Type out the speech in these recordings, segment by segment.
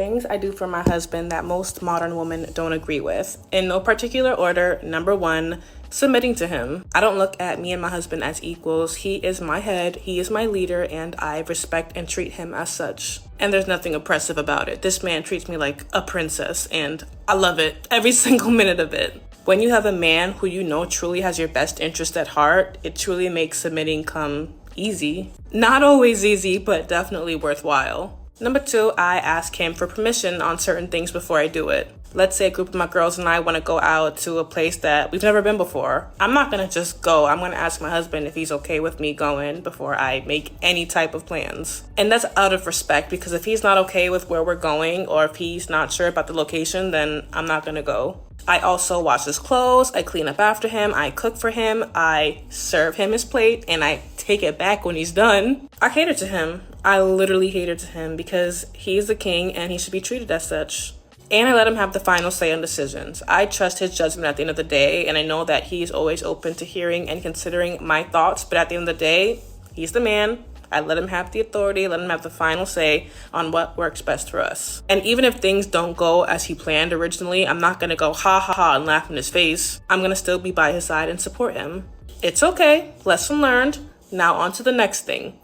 things I do for my husband that most modern women don't agree with. In no particular order, number one, submitting to him. I don't look at me and my husband as equals. He is my head, he is my leader, and I respect and treat him as such. And there's nothing oppressive about it. This man treats me like a princess, and I love it, every single minute of it. When you have a man who you know truly has your best interest at heart, it truly makes submitting come easy. Not always easy, but definitely worthwhile. Number two, I ask him for permission on certain things before I do it. Let's say a group of my girls and I want to go out to a place that we've never been before. I'm not going to just go. I'm going to ask my husband if he's okay with me going before I make any type of plans. And that's out of respect, because if he's not okay with where we're going, or if he's not sure about the location, then I'm not going to go. I also wash his clothes, I clean up after him, I cook for him, I serve him his plate, and I take it back when he's done. I cater to him. I literally cater to him because he's the king and he should be treated as such. And I let him have the final say on decisions. I trust his judgment at the end of the day, and I know that he's always open to hearing and considering my thoughts, but at the end of the day, he's the man. I let him have the authority, let him have the final say on what works best for us. And even if things don't go as he planned originally, I'm not gonna go ha ha ha and laugh in his face. I'm gonna still be by his side and support him. It's okay, lesson learned. Now on to the next thing,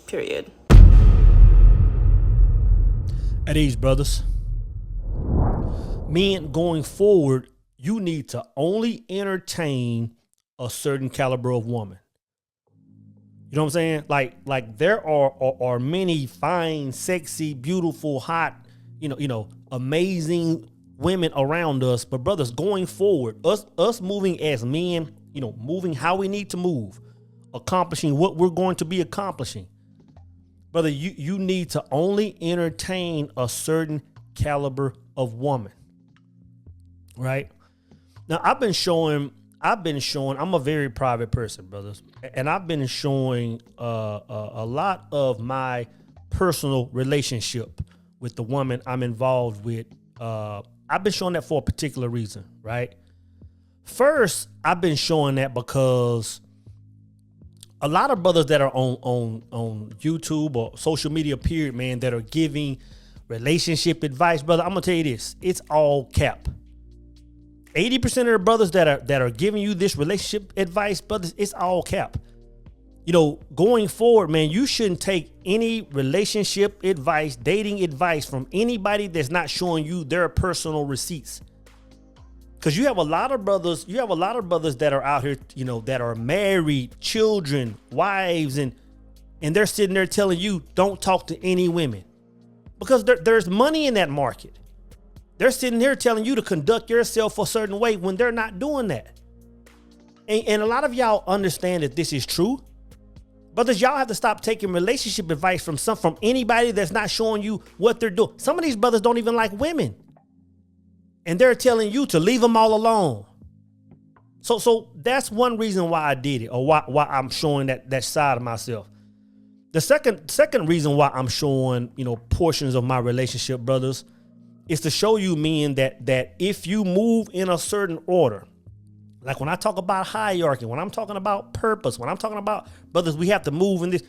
period. At ease, brothers. Men, going forward, you need to only entertain a certain caliber of woman. You know what I'm saying? Like there are many fine, sexy, beautiful, hot, amazing women around us. But brothers, going forward, us moving as men, moving how we need to move, accomplishing what we're going to be accomplishing. Brother, you need to only entertain a certain caliber of woman. Right? Now, I've been showing, I'm a very private person, brothers. And I've been showing a lot of my personal relationship with the woman I'm involved with. I've been showing that for a particular reason, right? First, I've been showing that because a lot of brothers that are on YouTube or social media, period, man, that are giving relationship advice, brother, I'm gonna tell you this, it's all cap. 80% of the brothers that are giving you this relationship advice, brothers, it's all cap. Going forward, man, you shouldn't take any relationship advice, dating advice from anybody that's not showing you their personal receipts. Because you have a lot of brothers that are out here, that are married, children, wives, and they're sitting there telling you, don't talk to any women. Because there's money in that market. They're sitting here telling you to conduct yourself a certain way when they're not doing that. And a lot of y'all understand that this is true. Brothers, y'all have to stop taking relationship advice from anybody that's not showing you what they're doing. Some of these brothers don't even like women. And they're telling you to leave them all alone. So that's one reason why I did it, or why I'm showing that side of myself. The second reason why I'm showing, portions of my relationship, brothers, is to show you, men, that if you move in a certain order, like when I talk about hierarchy, when I'm talking about purpose, when I'm talking about, brothers, we have to move in this.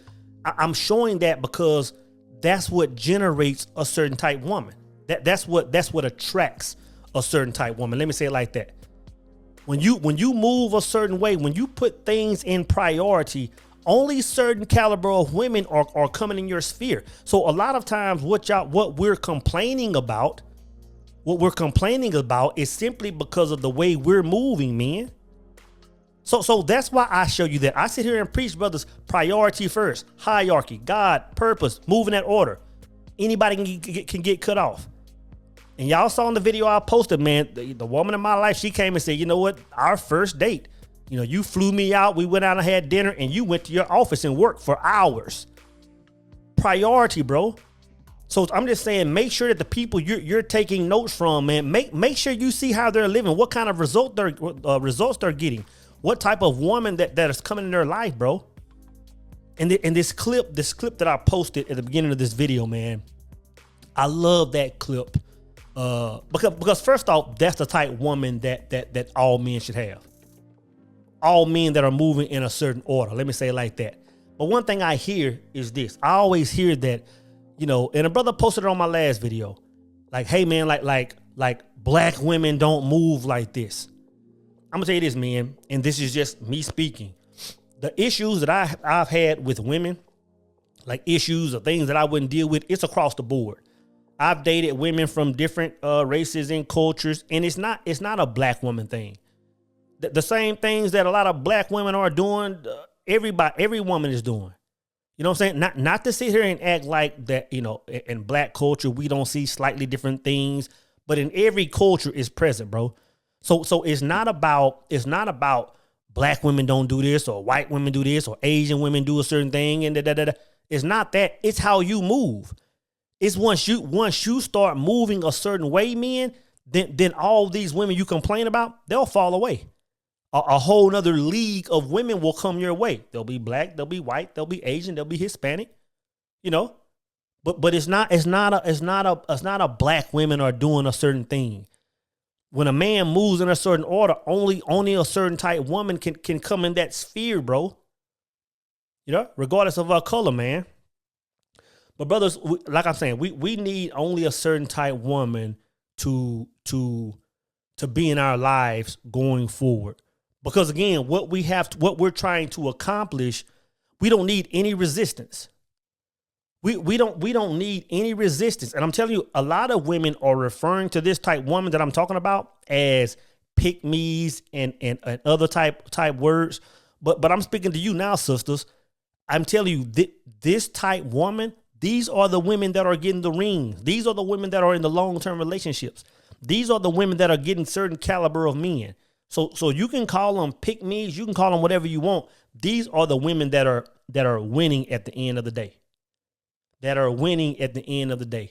I'm showing that because that's what generates a certain type woman. That's what attracts a certain type woman. Let me say it like that. When you move a certain way, when you put things in priority, only certain caliber of women are coming in your sphere. So a lot of times what we're complaining about is simply because of the way we're moving, man. So that's why I show you that. I sit here and preach, brothers, priority first, hierarchy, God, purpose, move in that order. Anybody can get cut off. And y'all saw in the video I posted, man, the woman in my life, she came and said, you know what, our first date, you flew me out, we went out and had dinner, and you went to your office and worked for hours. Priority, bro. So I'm just saying, make sure that the people you're taking notes from, man, make sure you see how they're living, what kind of results they're getting, what type of woman that is coming in their life, bro. And this clip that I posted at the beginning of this video, man, I love that clip. Because first off, that's the type woman that all men should have. All men that are moving in a certain order. Let me say it like that. But one thing I hear is this. I always hear that, and a brother posted it on my last video. Like, hey man, like black women don't move like this. I'm gonna tell you this, man, and this is just me speaking. The issues that I've had with women, like issues or things that I wouldn't deal with, it's across the board. I've dated women from different races and cultures, and it's not a black woman thing. The same things that a lot of black women are doing, every woman is doing. You know what I'm saying? Not to sit here and act like that, you know, in black culture, we don't see slightly different things, but in every culture is present, bro. So it's not about black women don't do this or white women do this or Asian women do a certain thing and da. It's not that. It's how you move. It's once you start moving a certain way, man, then all these women you complain about, they'll fall away. A whole nother league of women will come your way. They'll be black, they'll be white, they'll be Asian, they'll be Hispanic, you know. But it's not a black women are doing a certain thing. When a man moves in a certain order, only a certain type woman can come in that sphere, bro. You know, regardless of our color, man. But brothers, like I'm saying, we need only a certain type woman to be in our lives going forward. Because again, what we're trying to accomplish, we don't need any resistance. We don't need any resistance. And I'm telling you, a lot of women are referring to this type woman that I'm talking about as pick-me's and other type words. But I'm speaking to you now, sisters. I'm telling you, this type woman, these are the women that are getting the rings. These are the women that are in the long-term relationships. These are the women that are getting certain caliber of men. So you can call them pick-me's, you can call them whatever you want. These are the women that are winning at the end of the day. That are winning at the end of the day.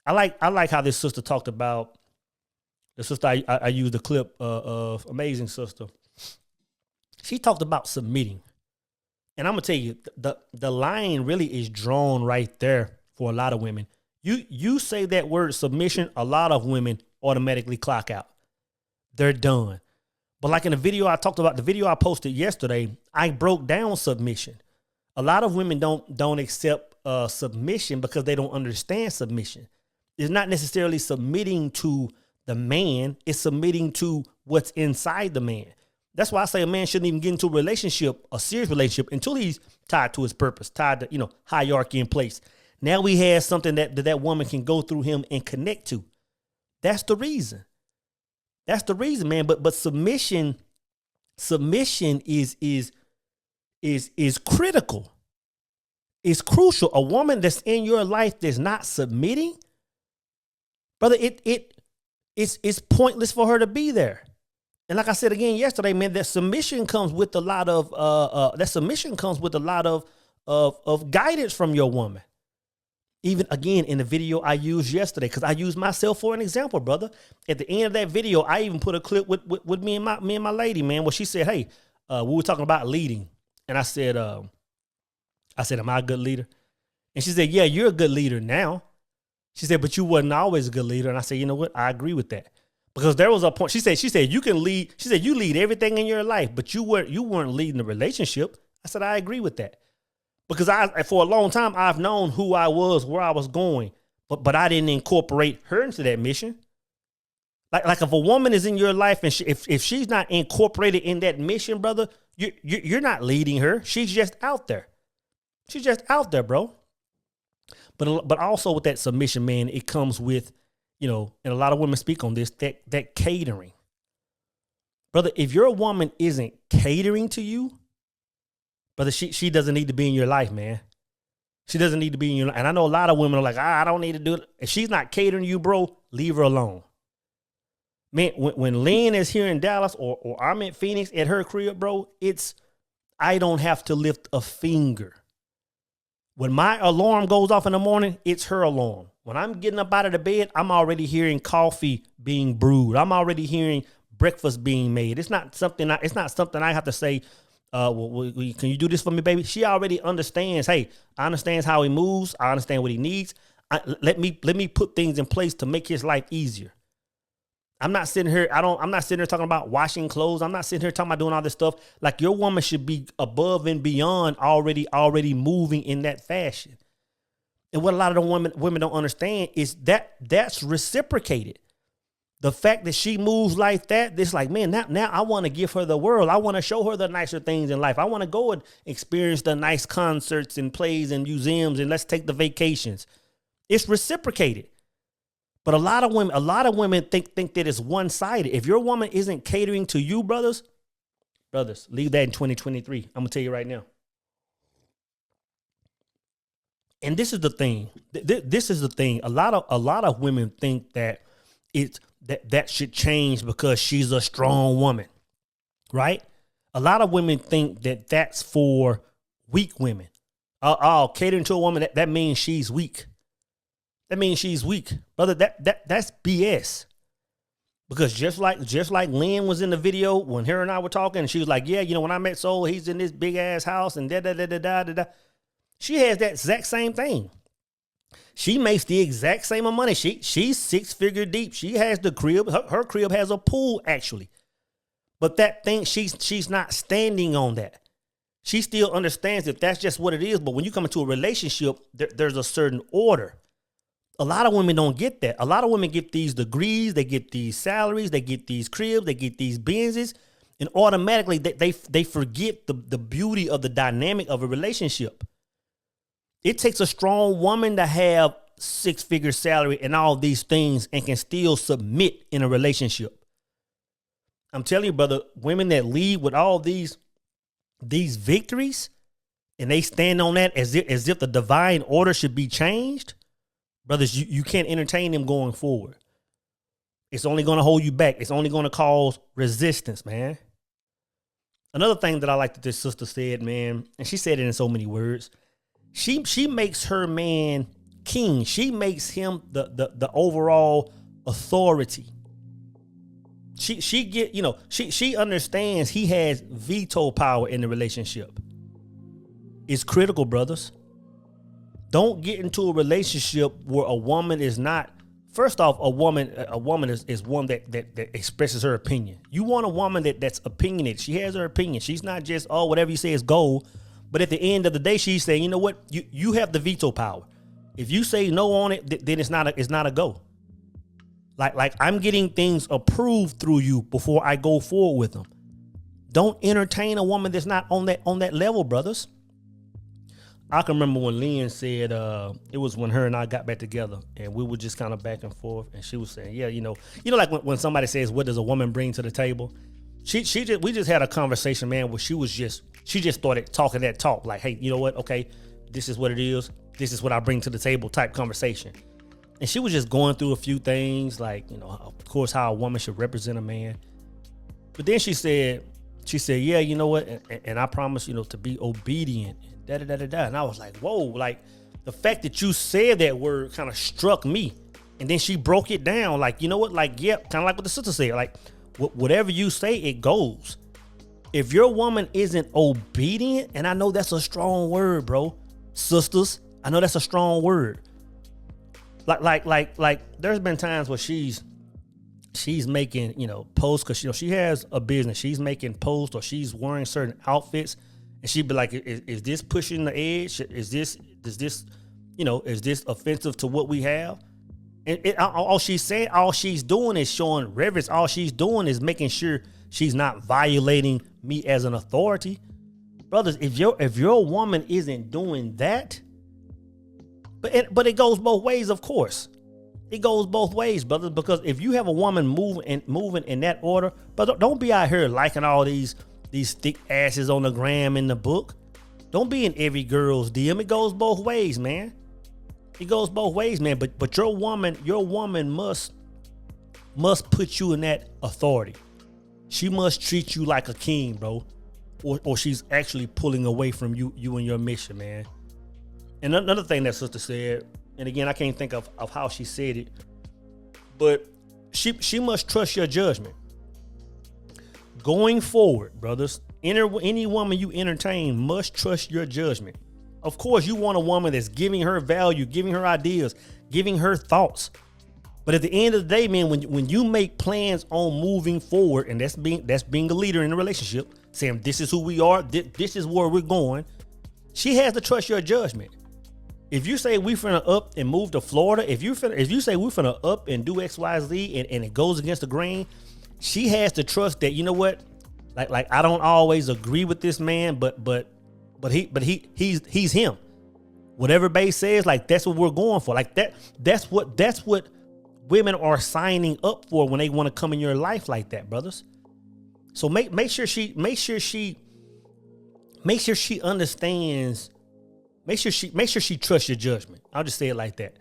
I like how this sister talked about, the sister I used the clip of Amazing Sister. She talked about submitting. And I'm gonna tell you, the line really is drawn right there for a lot of women. You say that word submission, a lot of women automatically clock out. They're done. But like in the video I talked about, the video I posted yesterday, I broke down submission. A lot of women don't accept submission because they don't understand submission. It's not necessarily submitting to the man, it's submitting to what's inside the man. That's why I say a man shouldn't even get into a relationship, a serious relationship, until he's tied to his purpose, tied to, hierarchy in place. Now we have something that woman can go through him and connect to. That's the reason. That's the reason, man. But submission is critical. It's crucial. A woman that's in your life that's not submitting, brother, it's pointless for her to be there. And like I said again yesterday, man, that submission comes with a lot of guidance from your woman. Even again in the video I used yesterday, because I used myself for an example, brother. At the end of that video, I even put a clip with me and my lady, man, where she said, "Hey, we were talking about leading," and I said, "Am I a good leader?" And she said, "Yeah, you're a good leader now." She said, "But you wasn't always a good leader." And I said, "You know what? I agree with that." Because there was a point. She said you can lead. She said you lead everything in your life, but you weren't leading the relationship. I said I agree with that. Because for a long time I've known who I was, where I was going, but I didn't incorporate her into that mission. Like if a woman is in your life and if she's not incorporated in that mission, brother, you're not leading her. She's just out there. She's just out there, bro. But also with that submission, man, it comes with, and a lot of women speak on this, that catering. Brother, if your woman isn't catering to you, brother, she doesn't need to be in your life, man. She doesn't need to be in your life. And I know a lot of women are like, I don't need to do it. If she's not catering to you, bro, leave her alone. Man, when Lynn is here in Dallas or I'm in Phoenix at her crib, bro, I don't have to lift a finger. When my alarm goes off in the morning, it's her alarm. When I'm getting up out of the bed, I'm already hearing coffee being brewed. I'm already hearing breakfast being made. It's not something I have to say, can you do this for me, baby? She already understands. Hey, I understand how he moves. I understand what he needs. Let me put things in place to make his life easier. I'm not sitting here talking about washing clothes. I'm not sitting here talking about doing all this stuff. Like, your woman should be above and beyond already moving in that fashion. And what a lot of the women don't understand is that's reciprocated. The fact that she moves like that, it's like, man, now I want to give her the world. I want to show her the nicer things in life. I want to go and experience the nice concerts and plays and museums, and let's take the vacations. It's reciprocated. But a lot of women think that it's one-sided. If your woman isn't catering to you, brothers, leave that in 2023. I'm gonna tell you right now. And this is the thing. This is the thing. A lot of women think that that should change because she's a strong woman, right? A lot of women think that that's for weak women. Catering to a woman, that means she's weak. That means she's weak, brother. That's BS. Because just like Lynn was in the video when her and I were talking, and she was like, yeah, when I met Soul, he's in this big ass house and da da da da da da. She has that exact same thing. She makes the exact same amount of money. She's 6-figure deep. She has the crib. Her crib has a pool, actually. But that thing, she's not standing on that. She still understands that that's just what it is. But when you come into a relationship, there's a certain order. A lot of women don't get that. A lot of women get these degrees, they get these salaries, they get these cribs, they get these Benzes, and automatically they forget the beauty of the dynamic of a relationship. It takes a strong woman to have 6-figure salary and all these things and can still submit in a relationship. I'm telling you, brother, women that lead with all these victories and they stand on that as if the divine order should be changed, brothers, you can't entertain them going forward. It's only going to hold you back. It's only going to cause resistance, man. Another thing that I like that this sister said, man, and she said it in so many words, she makes her man king. She makes him the overall authority. She understands he has veto power in the relationship. It's critical, brothers. Don't get into a relationship where a woman is not. First off, a woman is one that expresses her opinion. You want a woman that's opinionated. She has her opinion. She's not just, whatever you say is gold. But at the end of the day, she's saying, you know what? You have the veto power. If you say no on it, then it's not a go. Like I'm getting things approved through you before I go forward with them. Don't entertain a woman that's not on that level, brothers. I can remember when Lynn said, it was when her and I got back together and we were just kind of back and forth. And she was saying, yeah, like when somebody says, what does a woman bring to the table? We just had a conversation, man, where she just started talking that talk. Like, hey, you know what? Okay, this is what it is. This is what I bring to the table type conversation. And she was just going through a few things, like, of course, how a woman should represent a man. But then she said, yeah, you know what? And I promise, to be obedient. Da, da, da, da, da. And I was like, whoa, like the fact that you said that word kind of struck me. And then she broke it down. Like, you know what? Like, yeah, kind of like what the sister said. Like, whatever you say, it goes. If your woman isn't obedient, and I know that's a strong word, bro. Sisters, I know that's a strong word. Like there's been times where she's making, posts because, she has a business. She's making posts or she's wearing certain outfits. And she'd be like, is this pushing the edge? Is this offensive to what we have? And all she's saying, all she's doing is showing reverence. All she's doing is making sure she's not violating me as an authority. Brothers, if your woman isn't doing that, but it goes both ways, of course. It goes both ways, brothers, because if you have a woman moving in that order, but don't be out here liking all these thick asses on the gram in the book. Don't be in every girl's DM. It goes both ways, man. It goes both ways, man. But your woman must put you in that authority. She must treat you like a king, bro. Or she's actually pulling away from you and your mission, man. And another thing that sister said, and again, I can't think of how she said it, but she must trust your judgment. Going forward, brothers, any woman you entertain must trust your judgment. Of course, you want a woman that's giving her value, giving her ideas, giving her thoughts. But at the end of the day, man, when you make plans on moving forward, and that's being a leader in a relationship, saying this is who we are, this is where we're going, she has to trust your judgment. If you say we finna up and move to Florida, if you say we finna up and do XYZ and it goes against the grain, she has to trust that, you know what? Like I don't always agree with this man, but he's him. Whatever Bae says, like that's what we're going for. Like that's what women are signing up for when they want to come in your life like that, brothers. So make sure she understands. Make sure she trusts your judgment. I'll just say it like that.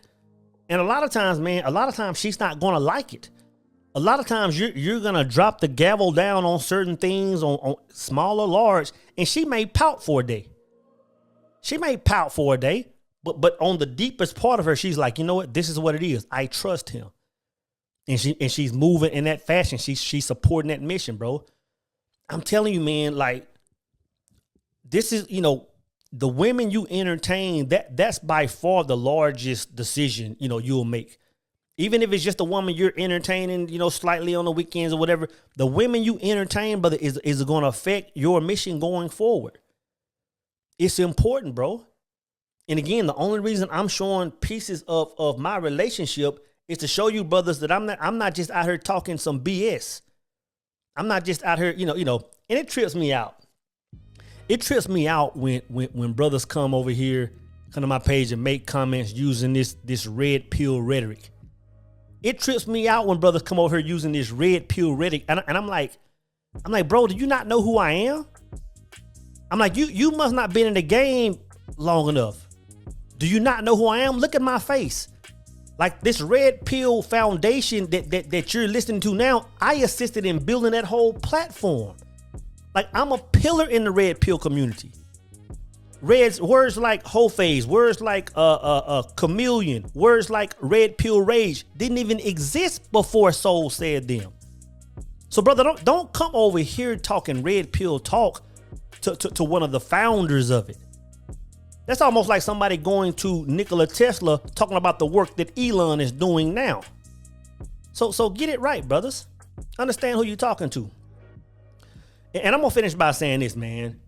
And a lot of times she's not gonna like it. A lot of times you're gonna drop the gavel down on certain things, on small or large, and she may pout for a day. But on the deepest part of her, she's like, you know what? This is what it is. I trust him. And she's moving in that fashion. She's supporting that mission, bro. I'm telling you, man, like this is, the women you entertain, that's by far the largest decision, you'll make. Even if it's just a woman you're entertaining, slightly on the weekends or whatever, the women you entertain, brother, is going to affect your mission going forward. It's important, bro. And again, the only reason I'm showing pieces of my relationship is to show you, brothers, that I'm not just out here talking some BS. I'm not just out here, and it trips me out. It trips me out when brothers come over here, come to my page and make comments using this red pill rhetoric. It trips me out when brothers come over here using this red pill rhetoric. And I'm like, bro, do you not know who I am? I'm like, you must not been in the game long enough. Do you not know who I am? Look at my face. Like this red pill foundation that you're listening to now, I assisted in building that whole platform. Like I'm a pillar in the red pill community. Words like whole phase, words like chameleon, words like red pill rage didn't even exist before Soul said them. So brother, don't come over here talking red pill talk to one of the founders of it. That's almost like somebody going to Nikola Tesla talking about the work that Elon is doing now. So get it right, brothers. Understand who you're talking to. And I'm gonna finish by saying this, man.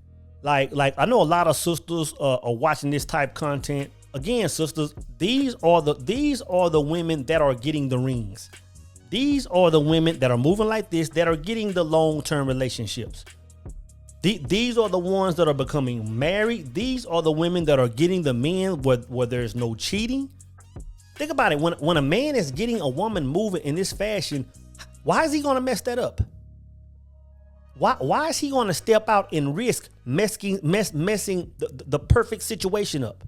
Like I know a lot of sisters are watching this type content. Again, sisters, these are the women that are getting the rings. These are the women that are moving like this, that are getting the long-term relationships. These are the ones that are becoming married. These are the women that are getting the men where there's no cheating. Think about it. When a man is getting a woman moving in this fashion, why is he gonna mess that up? Why is he going to step out and risk messing the perfect situation up?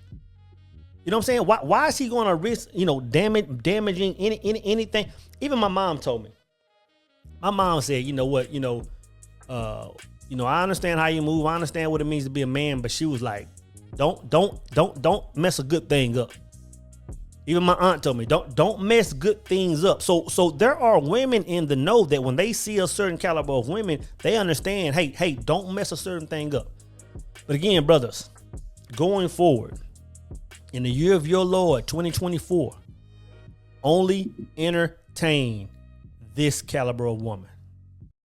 You know what I'm saying? Why is he going to risk, damaging anything? Even my mom told me. My mom said, you know what, I understand how you move. I understand what it means to be a man, but she was like, don't mess a good thing up. Even my aunt told me, don't mess good things up. So there are women in the know that when they see a certain caliber of women, they understand, hey, don't mess a certain thing up. But again, brothers, going forward, in the year of your Lord, 2024, only entertain this caliber of woman.